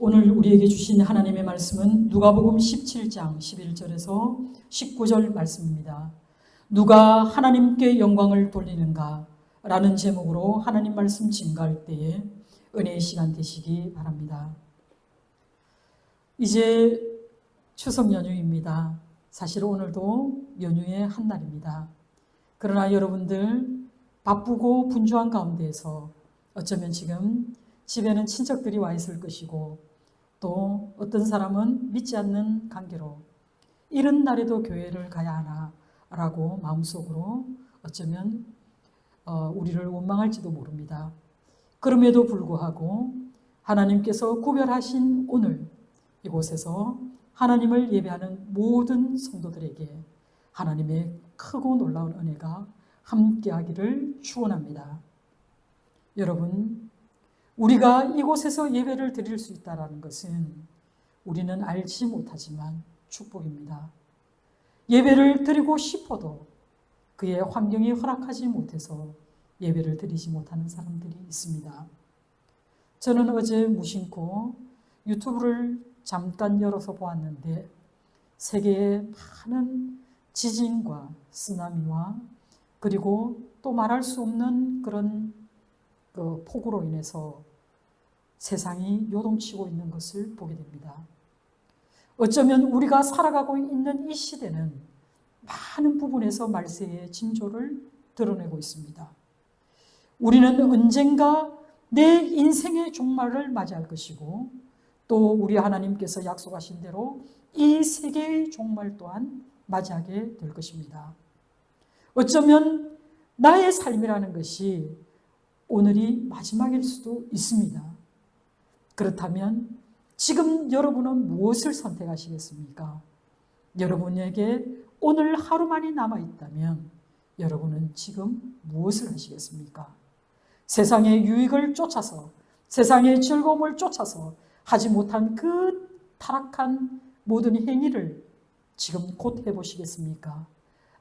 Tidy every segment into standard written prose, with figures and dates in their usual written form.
오늘 우리에게 주신 하나님의 말씀은 누가복음 17장 11절에서 19절 말씀입니다. 누가 하나님께 영광을 돌리는가? 라는 제목으로 하나님 말씀 증가할 때에 은혜의 시간 되시기 바랍니다. 이제 추석 연휴입니다. 사실 오늘도 연휴의 한 날입니다. 그러나 여러분들 바쁘고 분주한 가운데에서 어쩌면 지금 집에는 친척들이 와 있을 것이고 또 어떤 사람은 믿지 않는 관계로 이런 날에도 교회를 가야 하나 라고 마음속으로 어쩌면 우리를 원망할지도 모릅니다. 그럼에도 불구하고 하나님께서 구별하신 오늘 이곳에서 하나님을 예배하는 모든 성도들에게 하나님의 크고 놀라운 은혜가 함께하기를 축원합니다. 여러분, 우리가 이곳에서 예배를 드릴 수 있다는 것은 우리는 알지 못하지만 축복입니다. 예배를 드리고 싶어도 그의 환경이 허락하지 못해서 예배를 드리지 못하는 사람들이 있습니다. 저는 어제 무심코 유튜브를 잠깐 열어서 보았는데 세계의 많은 지진과 쓰나미와 그리고 또 말할 수 없는 그런 폭우로 인해서 세상이 요동치고 있는 것을 보게 됩니다. 어쩌면 우리가 살아가고 있는 이 시대는 많은 부분에서 말세의 징조를 드러내고 있습니다. 우리는 언젠가 내 인생의 종말을 맞이할 것이고 또 우리 하나님께서 약속하신 대로 이 세계의 종말 또한 맞이하게 될 것입니다. 어쩌면 나의 삶이라는 것이 오늘이 마지막일 수도 있습니다. 그렇다면 지금 여러분은 무엇을 선택하시겠습니까? 여러분에게 오늘 하루만이 남아있다면 여러분은 지금 무엇을 하시겠습니까? 세상의 유익을 쫓아서 세상의 즐거움을 쫓아서 하지 못한 그 타락한 모든 행위를 지금 곧 해보시겠습니까?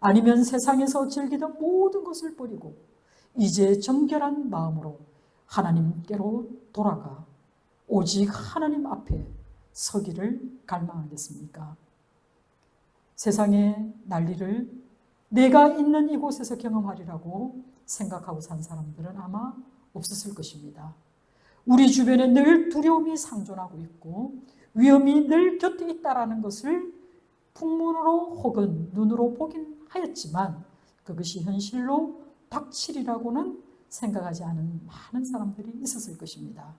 아니면 세상에서 즐기던 모든 것을 버리고 이제 정결한 마음으로 하나님께로 돌아가 오직 하나님 앞에 서기를 갈망하겠습니까? 세상의 난리를 내가 있는 이곳에서 경험하리라고 생각하고 산 사람들은 아마 없었을 것입니다. 우리 주변에 늘 두려움이 상존하고 있고 위험이 늘 곁에 있다는 것을 풍문으로 혹은 눈으로 보긴 하였지만 그것이 현실로 닥치리라고는 생각하지 않은 많은 사람들이 있었을 것입니다.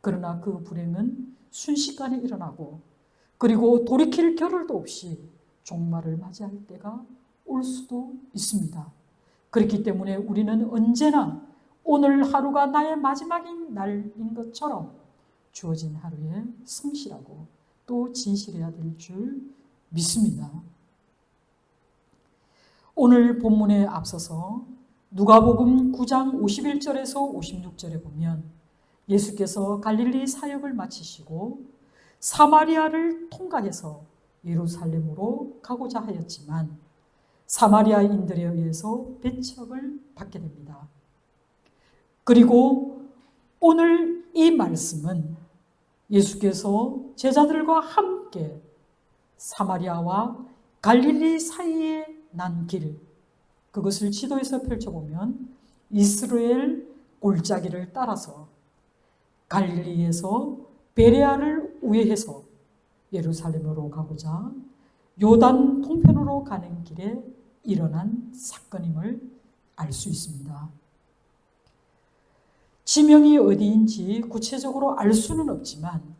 그러나 그 불행은 순식간에 일어나고 그리고 돌이킬 겨를도 없이 종말을 맞이할 때가 올 수도 있습니다. 그렇기 때문에 우리는 언제나 오늘 하루가 나의 마지막인 날인 것처럼 주어진 하루에 성실하고 또 진실해야 될 줄 믿습니다. 오늘 본문에 앞서서 누가복음 9장 51절에서 56절에 보면 예수께서 갈릴리 사역을 마치시고 사마리아를 통과해서 예루살렘으로 가고자 하였지만 사마리아인들에 의해서 배척을 받게 됩니다. 그리고 오늘 이 말씀은 예수께서 제자들과 함께 사마리아와 갈릴리 사이에 난 길, 그것을 지도에서 펼쳐보면 이스라엘 골짜기를 따라서 갈릴리에서 베레아를 우회해서 예루살렘으로 가고자 요단 동편으로 가는 길에 일어난 사건임을 알 수 있습니다. 지명이 어디인지 구체적으로 알 수는 없지만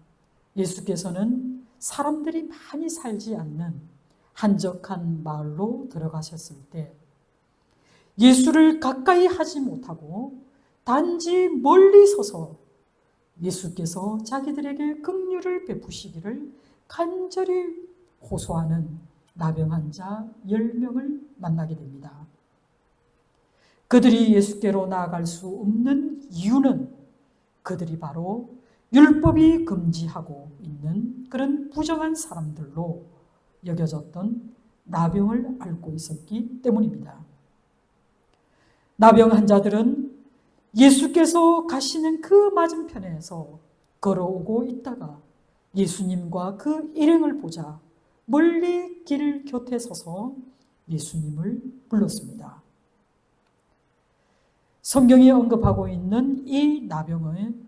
예수께서는 사람들이 많이 살지 않는 한적한 마을로 들어가셨을 때 예수를 가까이 하지 못하고 단지 멀리 서서 예수께서 자기들에게 긍휼을 베푸시기를 간절히 호소하는 나병 환자 10명을 만나게 됩니다. 그들이 예수께로 나아갈 수 없는 이유는 그들이 바로 율법이 금지하고 있는 그런 부정한 사람들로 여겨졌던 나병을 앓고 있었기 때문입니다. 나병 환자들은 예수께서 가시는 그 맞은편에서 걸어오고 있다가 예수님과 그 일행을 보자 멀리 길 곁에 서서 예수님을 불렀습니다. 성경이 언급하고 있는 이 나병은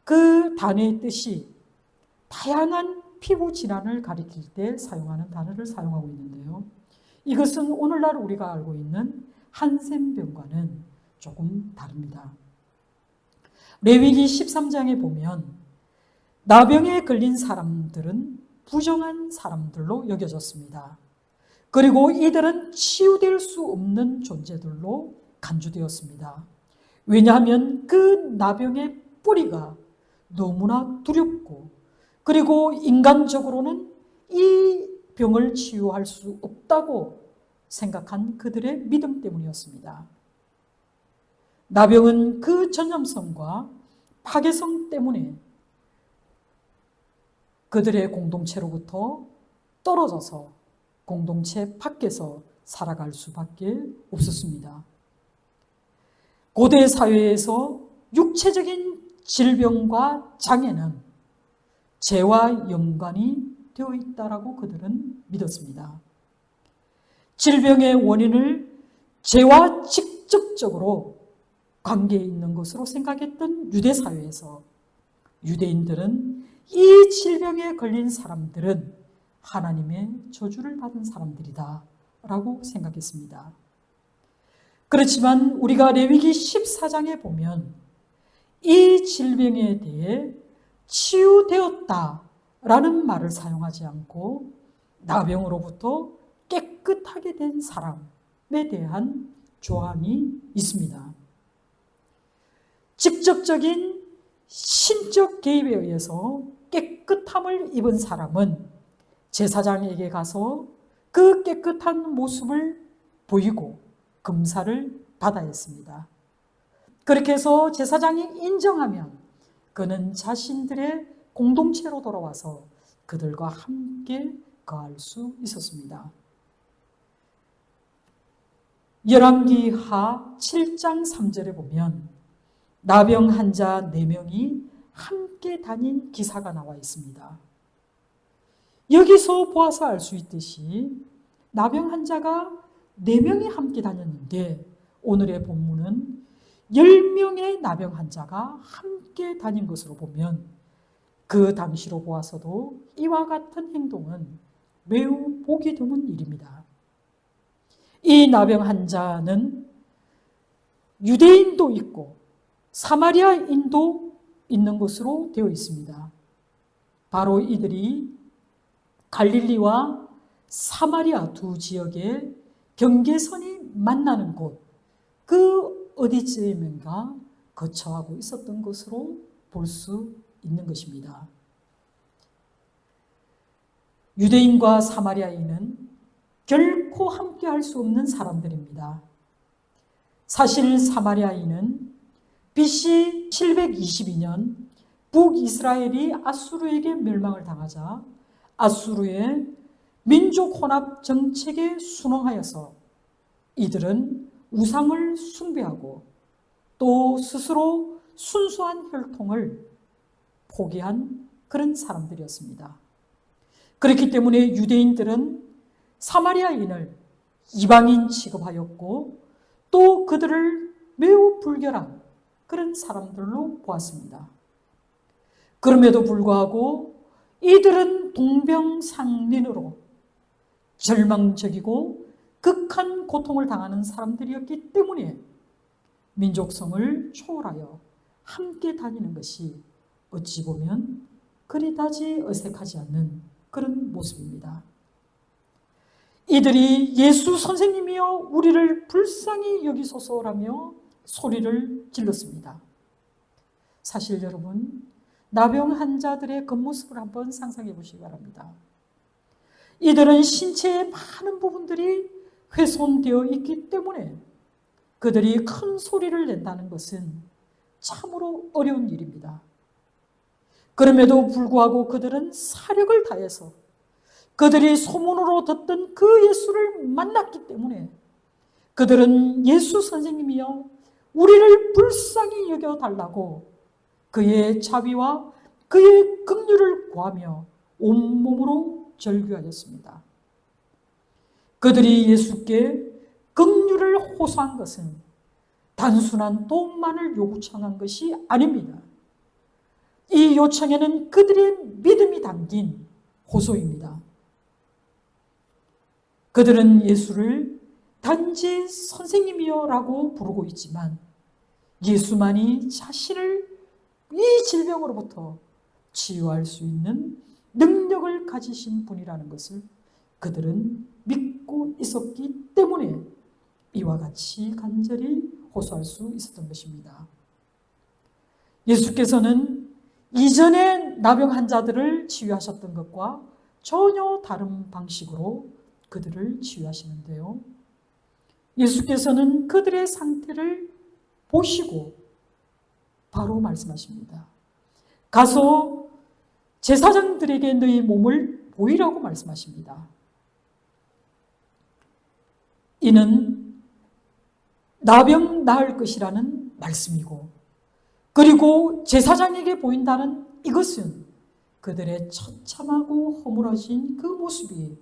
그 단어의 뜻이 다양한 피부 질환을 가리킬 때 사용하는 단어를 사용하고 있는데요. 이것은 오늘날 우리가 알고 있는 한센병과는 조금 다릅니다. 레위기 13장에 보면 나병에 걸린 사람들은 부정한 사람들로 여겨졌습니다. 그리고 이들은 치유될 수 없는 존재들로 간주되었습니다. 왜냐하면 그 나병의 뿌리가 너무나 두렵고 그리고 인간적으로는 이 병을 치유할 수 없다고 생각한 그들의 믿음 때문이었습니다. 나병은 그 전염성과 파괴성 때문에 그들의 공동체로부터 떨어져서 공동체 밖에서 살아갈 수밖에 없었습니다. 고대 사회에서 육체적인 질병과 장애는 죄와 연관이 되어 있다라고 그들은 믿었습니다. 질병의 원인을 죄와 직접적으로 관계에 있는 것으로 생각했던 유대 사회에서 유대인들은 이 질병에 걸린 사람들은 하나님의 저주를 받은 사람들이다 라고 생각했습니다. 그렇지만 우리가 레위기 14장에 보면 이 질병에 대해 치유되었다라는 말을 사용하지 않고 나병으로부터 깨끗하게 된 사람에 대한 조항이 있습니다. 직접적인 신적 개입에 의해서 깨끗함을 입은 사람은 제사장에게 가서 그 깨끗한 모습을 보이고 금사를 받아야 했습니다. 그렇게 해서 제사장이 인정하면 그는 자신들의 공동체로 돌아와서 그들과 함께 거할 수 있었습니다. 열왕기하 7장 3절에 보면 나병 환자 4명이 함께 다닌 기사가 나와 있습니다. 여기서 보아서 알 수 있듯이 나병 환자가 4명이 함께 다녔는데 오늘의 본문은 10명의 나병 환자가 함께 다닌 것으로 보면 그 당시로 보아서도 이와 같은 행동은 매우 보기 드문 일입니다. 이 나병 환자는 유대인도 있고 사마리아인도 있는 것으로 되어 있습니다. 바로 이들이 갈릴리와 사마리아 두 지역의 경계선이 만나는 곳, 그 어디쯤인가 거처하고 있었던 것으로 볼 수 있는 것입니다. 유대인과 사마리아인은 결코 함께 할 수 없는 사람들입니다. 사실 사마리아인은 BC 722년 북이스라엘이 아수르에게 멸망을 당하자 아수르의 민족 혼합 정책에 순응하여서 이들은 우상을 숭배하고 또 스스로 순수한 혈통을 포기한 그런 사람들이었습니다. 그렇기 때문에 유대인들은 사마리아인을 이방인 취급하였고 또 그들을 매우 불결한 그런 사람들로 보았습니다. 그럼에도 불구하고 이들은 동병상련으로 절망적이고 극한 고통을 당하는 사람들이었기 때문에 민족성을 초월하여 함께 다니는 것이 어찌 보면 그리다지 어색하지 않는 그런 모습입니다. 이들이 예수 선생님이여 우리를 불쌍히 여기소서라며 소리를 질렀습니다. 사실 여러분, 나병 환자들의 겉모습을 한번 상상해 보시기 바랍니다. 이들은 신체의 많은 부분들이 훼손되어 있기 때문에 그들이 큰 소리를 낸다는 것은 참으로 어려운 일입니다. 그럼에도 불구하고 그들은 사력을 다해서 그들이 소문으로 듣던 그 예수를 만났기 때문에 그들은 예수 선생님이여 우리를 불쌍히 여겨달라고 그의 자비와 그의 긍휼을 구하며 온몸으로 절규하였습니다. 그들이 예수께 긍휼을 호소한 것은 단순한 돈만을 요구청한 것이 아닙니다. 이 요청에는 그들의 믿음이 담긴 호소입니다. 그들은 예수를 단지 선생님이여 라고 부르고 있지만 예수만이 자신을 이 질병으로부터 치유할 수 있는 능력을 가지신 분이라는 것을 그들은 믿고 있었기 때문에 이와 같이 간절히 호소할 수 있었던 것입니다. 예수께서는 이전에 나병 환자들을 치유하셨던 것과 전혀 다른 방식으로 그들을 치유하시는데요. 예수께서는 그들의 상태를 보시고 바로 말씀하십니다. 가서 제사장들에게 너희 몸을 보이라고 말씀하십니다. 이는 나병 나을 것이라는 말씀이고, 그리고 제사장에게 보인다는 이것은 그들의 처참하고 허물어진 그 모습이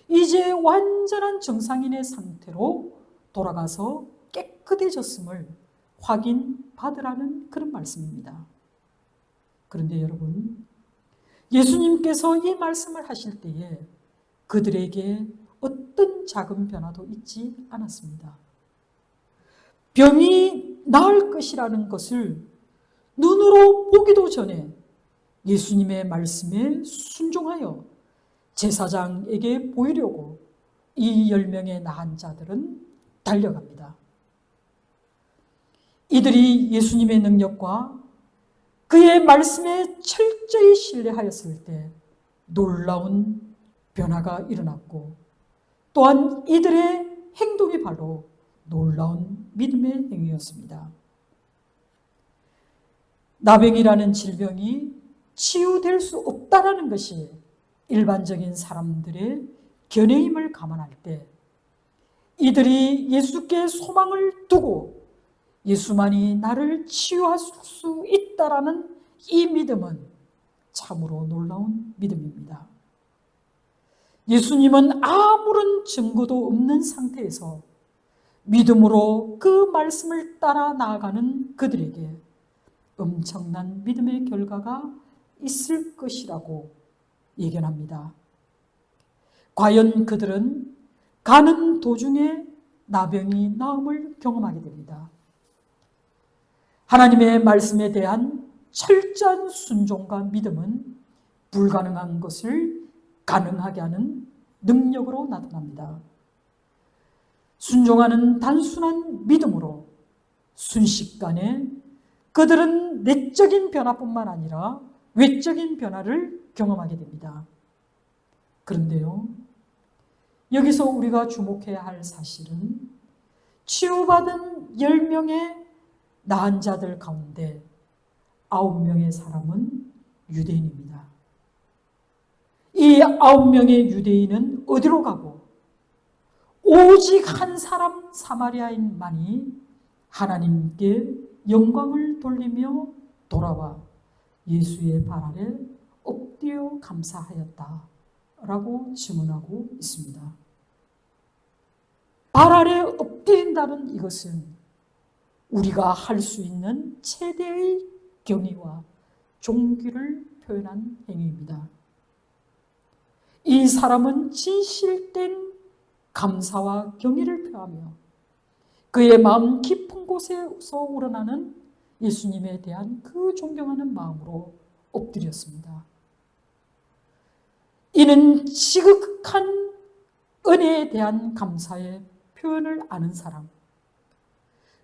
이제 완전한 정상인의 상태로 돌아가서 깨끗해졌음을 확인받으라는 그런 말씀입니다. 그런데 여러분, 예수님께서 이 말씀을 하실 때에 그들에게 어떤 작은 변화도 있지 않았습니다. 병이 나을 것이라는 것을 눈으로 보기도 전에 예수님의 말씀에 순종하여 제사장에게 보이려고 이 10명의 나은 자들은 달려갑니다. 이들이 예수님의 능력과 그의 말씀에 철저히 신뢰하였을 때 놀라운 변화가 일어났고, 또한 이들의 행동이 바로 놀라운 믿음의 행위였습니다. 나병이라는 질병이 치유될 수 없다라는 것이 일반적인 사람들의 견해임을 감안할 때 이들이 예수께 소망을 두고 예수만이 나를 치유할 수 있다라는 이 믿음은 참으로 놀라운 믿음입니다. 예수님은 아무런 증거도 없는 상태에서 믿음으로 그 말씀을 따라 나아가는 그들에게 엄청난 믿음의 결과가 있을 것이라고 예견합니다. 과연 그들은 가는 도중에 나병이 나음을 경험하게 됩니다. 하나님의 말씀에 대한 철저한 순종과 믿음은 불가능한 것을 가능하게 하는 능력으로 나타납니다. 순종하는 단순한 믿음으로 순식간에 그들은 내적인 변화뿐만 아니라 외적인 변화를 경험하게 됩니다. 그런데요, 여기서 우리가 주목해야 할 사실은 치유받은 10명의 나은 자들 가운데 9명의 사람은 유대인입니다. 이 9명의 유대인은 어디로 가고 오직 한 사람 사마리아인만이 하나님께 영광을 돌리며 돌아와 예수의 발 아래 엎드려 감사하였다라고 증언하고 있습니다. 발 아래 엎드린다는 이것은 우리가 할 수 있는 최대의 경의와 존귀를 표현한 행위입니다. 이 사람은 진실된 감사와 경의를 표하며 그의 마음 깊은 곳에서 우러나는 예수님에 대한 그 존경하는 마음으로 엎드렸습니다. 이는 지극한 은혜에 대한 감사의 표현을 아는 사람,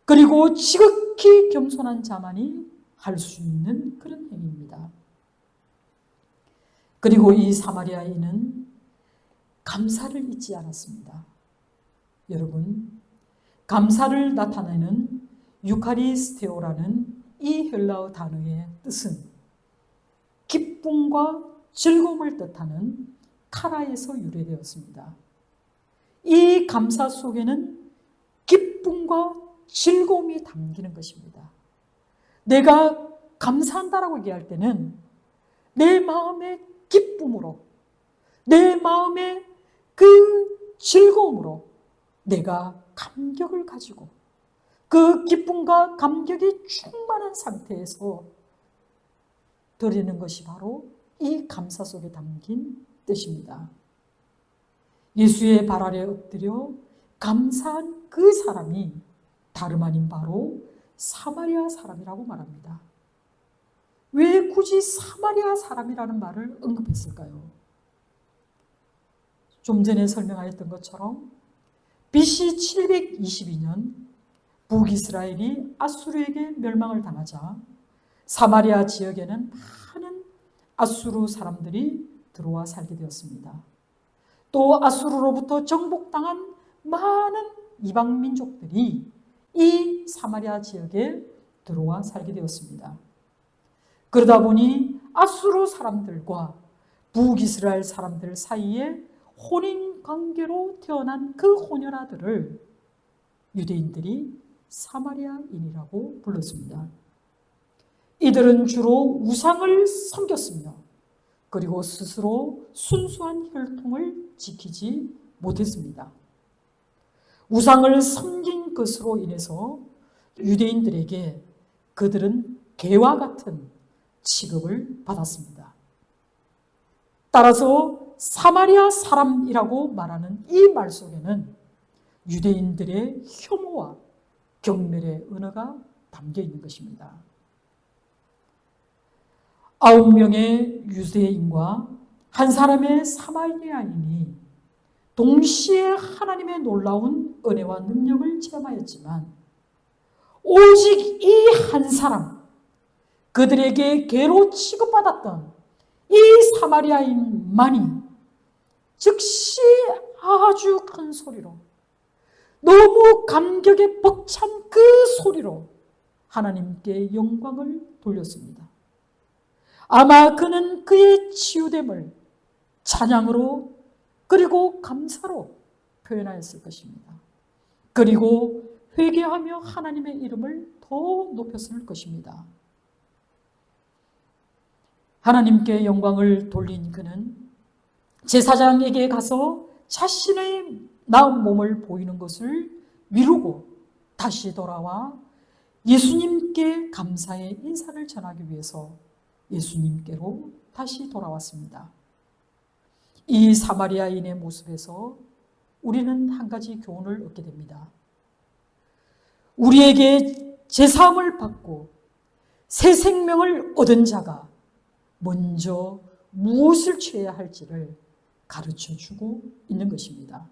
그리고 지극히 겸손한 자만이 할 수 있는 그런 행위입니다. 그리고 이 사마리아인은 감사를 잊지 않았습니다. 여러분, 감사를 나타내는 유카리스테오라는 이 헬라어 단어의 뜻은 기쁨과 즐거움을 뜻하는 카라에서 유래되었습니다. 이 감사 속에는 기쁨과 즐거움이 담기는 것입니다. 내가 감사한다라고 얘기할 때는 내 마음의 기쁨으로, 내 마음의 그 즐거움으로 내가 감격을 가지고 그 기쁨과 감격이 충만한 상태에서 드리는 것이 바로 이 감사 속에 담긴 뜻입니다. 예수의 발 아래 엎드려 감사한 그 사람이 다름 아닌 바로 사마리아 사람이라고 말합니다. 왜 굳이 사마리아 사람이라는 말을 언급했을까요? 좀 전에 설명하였던 것처럼 BC 722년 북이스라엘이 아수르에게 멸망을 당하자 사마리아 지역에는 많은 아수르 사람들이 들어와 살게 되었습니다. 또 아수르로부터 정복당한 많은 이방 민족들이 이 사마리아 지역에 들어와 살게 되었습니다. 그러다 보니 아수르 사람들과 북이스라엘 사람들 사이에 혼인 관계로 태어난 그 호녀라들을 유대인들이 사마리아인이라고 불렀습니다. 이들은 주로 우상을 섬겼으며 그리고 스스로 순수한 혈통을 지키지 못했습니다. 우상을 섬긴 것으로 인해서 유대인들에게 그들은 개와 같은 취급을 받았습니다. 따라서 사마리아 사람이라고 말하는 이 말 속에는 유대인들의 혐오와 경멸의 언어가 담겨 있는 것입니다. 9명의 유대인과 한 사람의 사마리아인이 동시에 하나님의 놀라운 은혜와 능력을 체험하였지만 오직 이 한 사람, 그들에게 개로 취급받았던 이 사마리아인만이 즉시 아주 큰 소리로, 너무 감격에 벅찬 그 소리로 하나님께 영광을 돌렸습니다. 아마 그는 그의 치유됨을 찬양으로 그리고 감사로 표현하였을 것입니다. 그리고 회개하며 하나님의 이름을 더 높였을 것입니다. 하나님께 영광을 돌린 그는 제사장에게 가서 자신의 나은 몸을 보이는 것을 미루고 다시 돌아와 예수님께 감사의 인사를 전하기 위해서 예수님께로 다시 돌아왔습니다. 이 사마리아인의 모습에서 우리는 한 가지 교훈을 얻게 됩니다. 우리에게 제사함을 받고 새 생명을 얻은 자가 먼저 무엇을 취해야 할지를 가르쳐주고 있는 것입니다.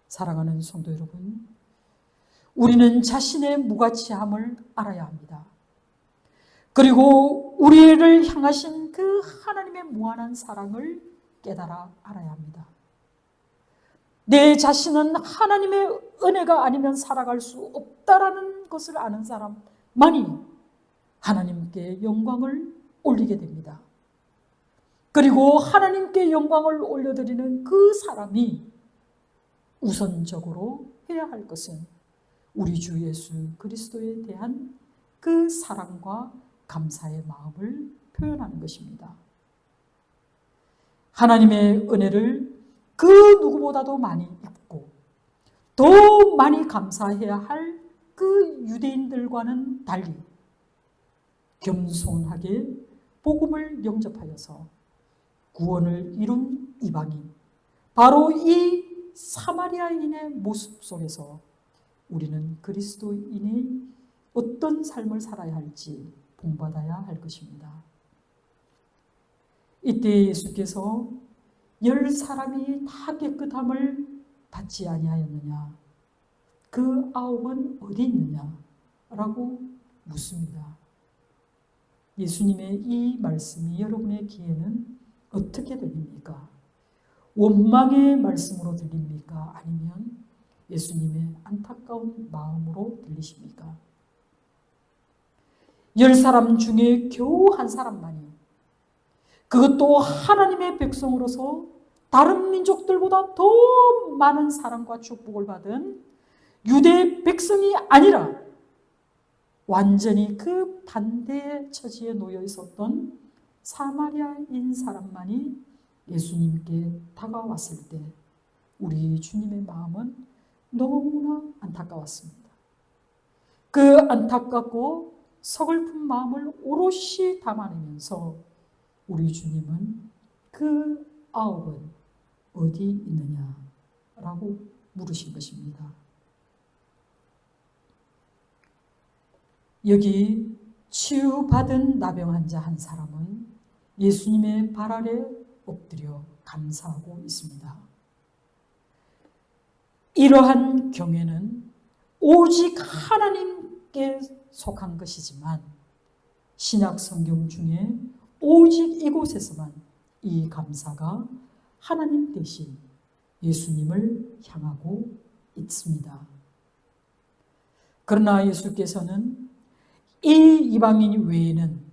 사랑하는 성도 여러분, 우리는 자신의 무가치함을 알아야 합니다. 그리고 우리를 향하신 그 하나님의 무한한 사랑을 깨달아 알아야 합니다. 내 자신은 하나님의 은혜가 아니면 살아갈 수 없다라는 것을 아는 사람만이 하나님께 영광을 올리게 됩니다. 그리고 하나님께 영광을 올려드리는 그 사람이 우선적으로 해야 할 것은 우리 주 예수 그리스도에 대한 그 사랑과 감사의 마음을 표현하는 것입니다. 하나님의 은혜를 그 누구보다도 많이 입고 더 많이 감사해야 할 그 유대인들과는 달리 겸손하게 복음을 영접하여서 구원을 이룬 이방인, 바로 이 사마리아인의 모습 속에서 우리는 그리스도인이 어떤 삶을 살아야 할지 본받아야 할 것입니다. 이때 예수께서 10사람이 다 깨끗함을 받지 아니하였느냐? 그 9은 어디 있느냐? 라고 묻습니다. 예수님의 이 말씀이 여러분의 귀에는 어떻게 들립니까? 원망의 말씀으로 들립니까? 아니면 예수님의 안타까운 마음으로 들리십니까? 10사람 중에 겨우 한 사람만이, 그것도 하나님의 백성으로서 다른 민족들보다 더 많은 사랑과 축복을 받은 유대 백성이 아니라 완전히 그 반대의 처지에 놓여 있었던 사마리아인 사람만이 예수님께 다가왔을 때 우리 주님의 마음은 너무나 안타까웠습니다. 그 안타깝고 서글픈 마음을 오롯이 담아내면서 우리 주님은 그 아홉은 어디 있느냐라고 물으신 것입니다. 여기 치유받은 나병 환자 한 사람은 예수님의 발 아래 엎드려 감사하고 있습니다. 이러한 경외는 오직 하나님께 속한 것이지만 신약 성경 중에 오직 이곳에서만 이 감사가 하나님 대신 예수님을 향하고 있습니다. 그러나 예수께서는 이 이방인 외에는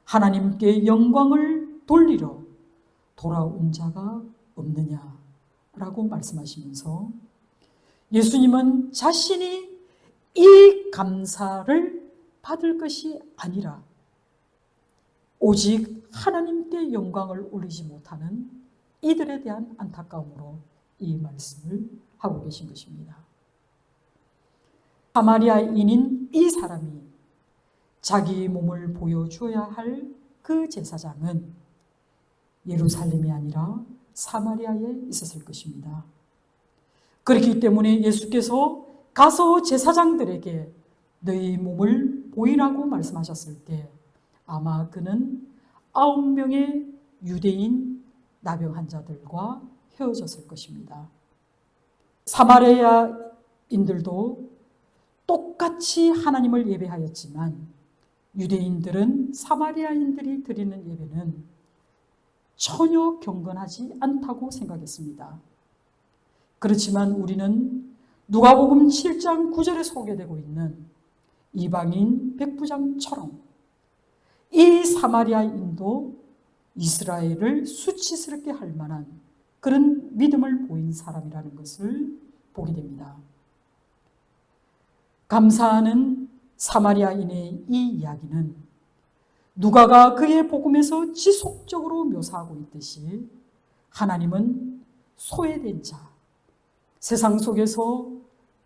하나님께 영광을 돌리러 돌아온 자가 없느냐라고 말씀하시면서 예수님은 자신이 이 감사를 받을 것이 아니라 오직 하나님께 영광을 올리지 못하는 이들에 대한 안타까움으로 이 말씀을 하고 계신 것입니다. 사마리아인인 이 사람이 자기 몸을 보여줘야 할 그 제사장은 예루살렘이 아니라 사마리아에 있었을 것입니다. 그렇기 때문에 예수께서 가서 제사장들에게 너희 몸을 보이라고 말씀하셨을 때 아마 그는 9명의 유대인 나병 환자들과 헤어졌을 것입니다. 사마리아인들도 똑같이 하나님을 예배하였지만 유대인들은 사마리아인들이 드리는 예배는 전혀 경건하지 않다고 생각했습니다. 그렇지만 우리는 누가복음 7장 9절에 소개되고 있는 이방인 백부장처럼 이 사마리아인도 이스라엘을 수치스럽게 할 만한 그런 믿음을 보인 사람이라는 것을 보게 됩니다. 감사하는 사마리아인의 이 이야기는 누가가 그의 복음에서 지속적으로 묘사하고 있듯이 하나님은 소외된 자, 세상 속에서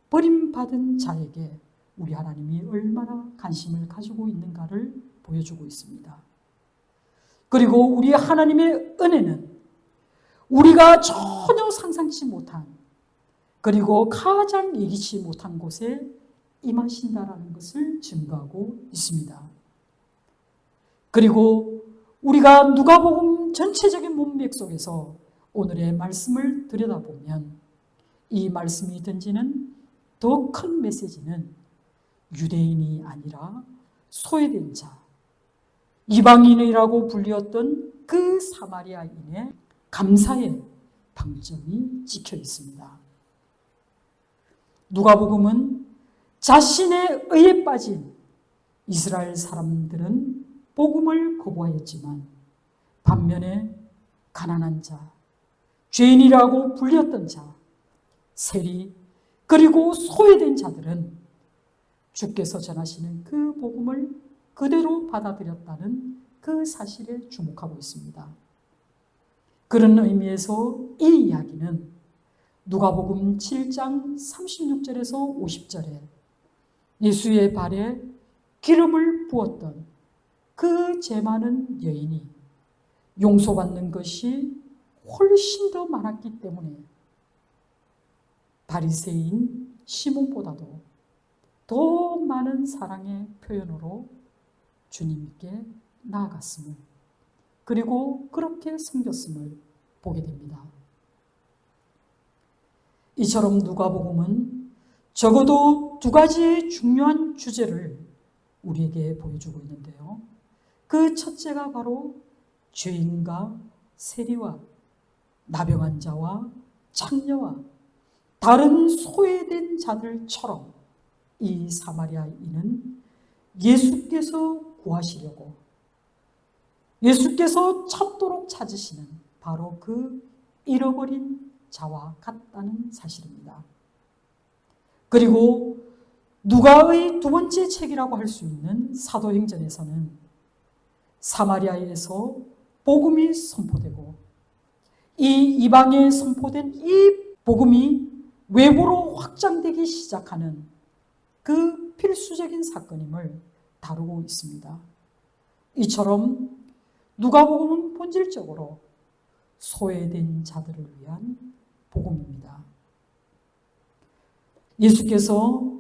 버림받은 자에게 우리 하나님이 얼마나 관심을 가지고 있는가를 보여주고 있습니다. 그리고 우리 하나님의 은혜는 우리가 전혀 상상치 못한 그리고 가장 예기치 못한 곳에 임하신다라는 것을 증거하고 있습니다. 그리고 우리가 누가복음 전체적인 문맥 속에서 오늘의 말씀을 들여다보면 이 말씀이 던지는 더 큰 메시지는 유대인이 아니라 소외된 자, 이방인이라고 불리었던 그 사마리아인의 감사의 방점이 찍혀 있습니다. 누가복음은 자신의 의에 빠진 이스라엘 사람들은 복음을 거부하였지만 반면에 가난한 자, 죄인이라고 불렸던 자, 세리, 그리고 소외된 자들은 주께서 전하시는 그 복음을 그대로 받아들였다는 그 사실에 주목하고 있습니다. 그런 의미에서 이 이야기는 누가복음 7장 36절에서 50절에 예수의 발에 기름을 부었던 그 죄 많은 여인이 용서받는 것이 훨씬 더 많았기 때문에 바리새인 시몬보다도 더 많은 사랑의 표현으로 주님께 나아갔음을, 그리고 그렇게 섬겼음을 보게 됩니다. 이처럼 누가복음은 적어도 두 가지의 중요한 주제를 우리에게 보여주고 있는데요. 그 첫째가 바로 죄인과 세리와 나병 환자와 장녀와 다른 소외된 자들처럼 이 사마리아인은 예수께서 구하시려고 예수께서 찾도록 찾으시는 바로 그 잃어버린 자와 같다는 사실입니다. 그리고 누가의 두 번째 책이라고 할 수 있는 사도행전에서는 사마리아에서 복음이 선포되고 이 이방에 선포된 이 복음이 외부로 확장되기 시작하는 그 필수적인 사건임을 다루고 있습니다. 이처럼 누가복음은 본질적으로 소외된 자들을 위한 복음입니다. 예수께서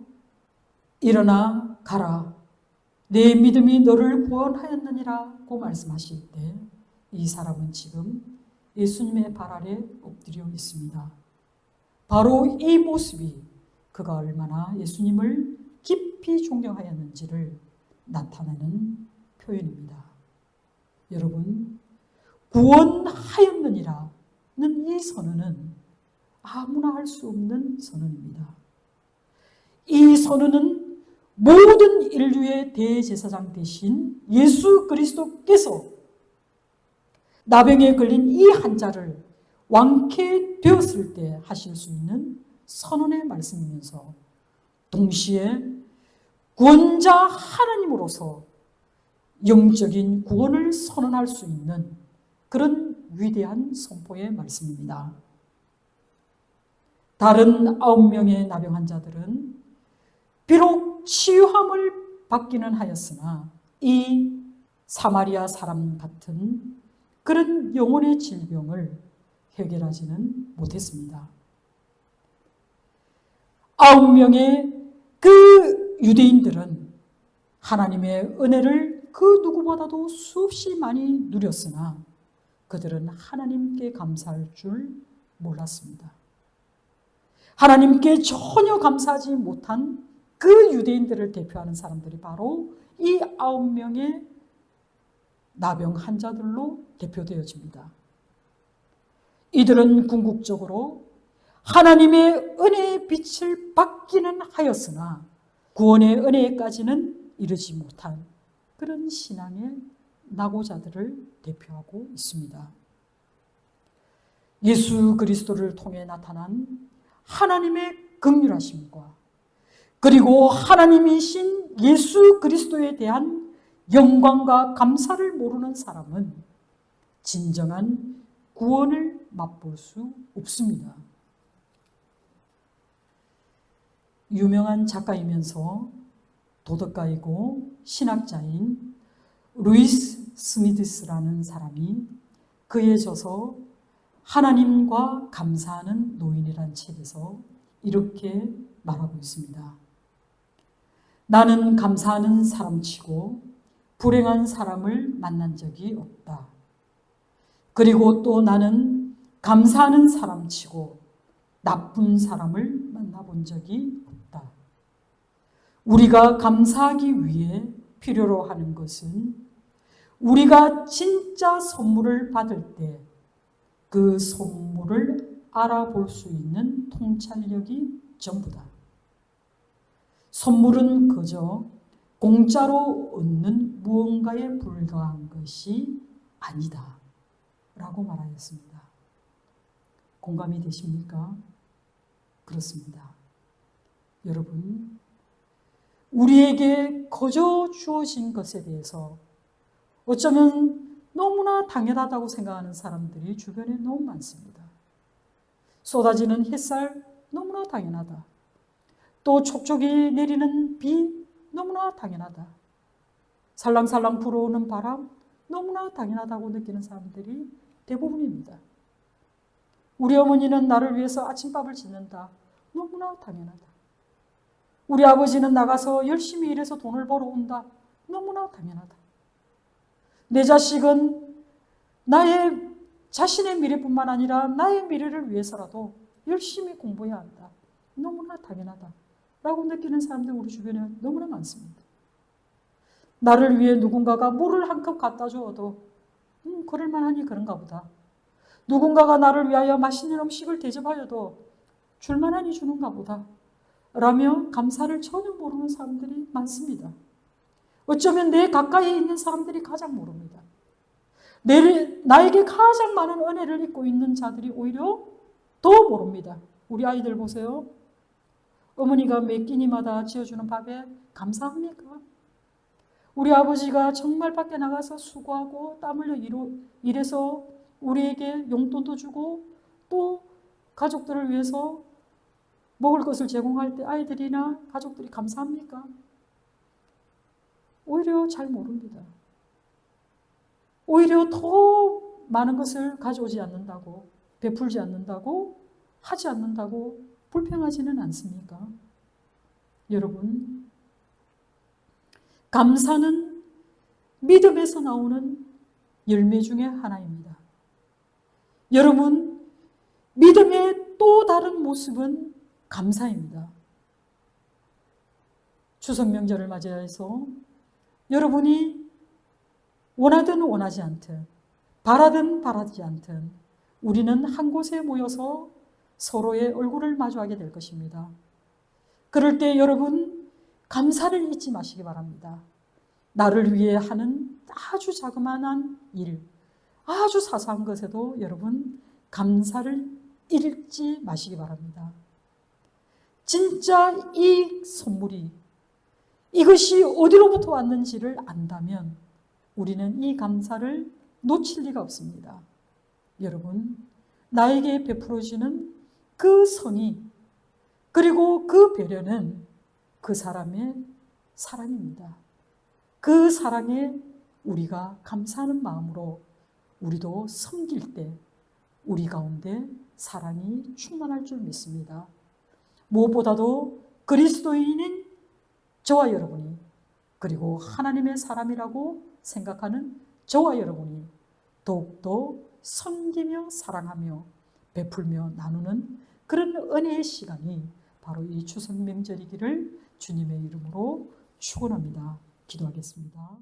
일어나 가라, 내 믿음이 너를 구원하였느니라고 말씀하실 때 이 사람은 지금 예수님의 발 아래 엎드려 있습니다. 바로 이 모습이 그가 얼마나 예수님을 깊이 존경하였는지를 나타내는 표현입니다. 여러분, 구원하였느니라는 이 선언은 아무나 할 수 없는 선언입니다. 이 선언은 모든 인류의 대제사장 되신 예수 그리스도께서 나병에 걸린 이 환자를 완쾌되었을 때 하실 수 있는 선언의 말씀이면서 동시에 구원자 하나님으로서 영적인 구원을 선언할 수 있는 그런 위대한 선포의 말씀입니다. 다른 9명의 나병 환자들은 비록 치유함을 받기는 하였으나 이 사마리아 사람 같은 그런 영혼의 질병을 해결하지는 못했습니다. 9명의 그 유대인들은 하나님의 은혜를 그 누구보다도 수없이 많이 누렸으나 그들은 하나님께 감사할 줄 몰랐습니다. 하나님께 전혀 감사하지 못한 그 유대인들을 대표하는 사람들이 바로 이 9명의 나병 환자들로 대표되어집니다. 이들은 궁극적으로 하나님의 은혜의 빛을 받기는 하였으나 구원의 은혜까지는 이르지 못한 그런 신앙의 낙오자들을 대표하고 있습니다. 예수 그리스도를 통해 나타난 하나님의 긍휼하심과 그리고 하나님이신 예수 그리스도에 대한 영광과 감사를 모르는 사람은 진정한 구원을 맛볼 수 없습니다. 유명한 작가이면서 도덕가이고 신학자인 루이스 스미드스라는 사람이 그의 저서 하나님과 감사하는 노인이란 책에서 이렇게 말하고 있습니다. 나는 감사하는 사람치고 불행한 사람을 만난 적이 없다. 그리고 또 나는 감사하는 사람치고 나쁜 사람을 만나본 적이 없다. 우리가 감사하기 위해 필요로 하는 것은 우리가 진짜 선물을 받을 때 그 선물을 알아볼 수 있는 통찰력이 전부다. 선물은 그저 공짜로 얻는 무언가에 불과한 것이 아니다 라고 말하였습니다. 공감이 되십니까? 그렇습니다. 여러분, 우리에게 거저 주어진 것에 대해서 어쩌면 너무나 당연하다고 생각하는 사람들이 주변에 너무 많습니다. 쏟아지는 햇살 너무나 당연하다. 또 촉촉이 내리는 비 너무나 당연하다. 살랑살랑 불어오는 바람 너무나 당연하다고 느끼는 사람들이 대부분입니다. 우리 어머니는 나를 위해서 아침밥을 짓는다. 너무나 당연하다. 우리 아버지는 나가서 열심히 일해서 돈을 벌어온다. 너무나 당연하다. 내 자식은 나의 자신의 미래뿐만 아니라 나의 미래를 위해서라도 열심히 공부해야 한다. 너무나 당연하다. 라고 느끼는 사람들 우리 주변에 너무나 많습니다. 나를 위해 누군가가 물을 한 컵 갖다 주어도 그럴만하니 그런가 보다. 누군가가 나를 위하여 맛있는 음식을 대접하여도 줄만하니 주는가 보다. 라며 감사를 전혀 모르는 사람들이 많습니다. 어쩌면 내 가까이에 있는 사람들이 가장 모릅니다. 나에게 가장 많은 은혜를 입고 있는 자들이 오히려 더 모릅니다. 우리 아이들 보세요. 어머니가 매 끼니마다 지어주는 밥에 감사합니까? 우리 아버지가 정말 밖에 나가서 수고하고 땀 흘려 일해서 우리에게 용돈도 주고 또 가족들을 위해서 먹을 것을 제공할 때 아이들이나 가족들이 감사합니까? 오히려 잘 모릅니다. 오히려 더 많은 것을 가져오지 않는다고, 베풀지 않는다고, 하지 않는다고 불평하지는 않습니까? 여러분, 감사는 믿음에서 나오는 열매 중에 하나입니다. 여러분, 믿음의 또 다른 모습은 감사입니다. 추석 명절을 맞이해서 여러분이 원하든 원하지 않든, 바라든 바라지 않든 우리는 한 곳에 모여서 서로의 얼굴을 마주하게 될 것입니다. 그럴 때 여러분, 감사를 잊지 마시기 바랍니다. 나를 위해 하는 아주 자그마한 일, 아주 사소한 것에도 여러분 감사를 잃지 마시기 바랍니다. 진짜 이 선물이 이것이 어디로부터 왔는지를 안다면 우리는 이 감사를 놓칠 리가 없습니다. 여러분, 나에게 베풀어지는 그 선이 그리고 그 배려는 그 사람의 사랑입니다. 그 사랑에 우리가 감사하는 마음으로 우리도 섬길 때 우리 가운데 사랑이 충만할 줄 믿습니다. 무엇보다도 그리스도인인 저와 여러분이 그리고 하나님의 사람이라고 생각하는 저와 여러분이 더욱더 섬기며 사랑하며 베풀며 나누는 그런 은혜의 시간이 바로 이 추석 명절이기를 주님의 이름으로 축원합니다. 기도하겠습니다.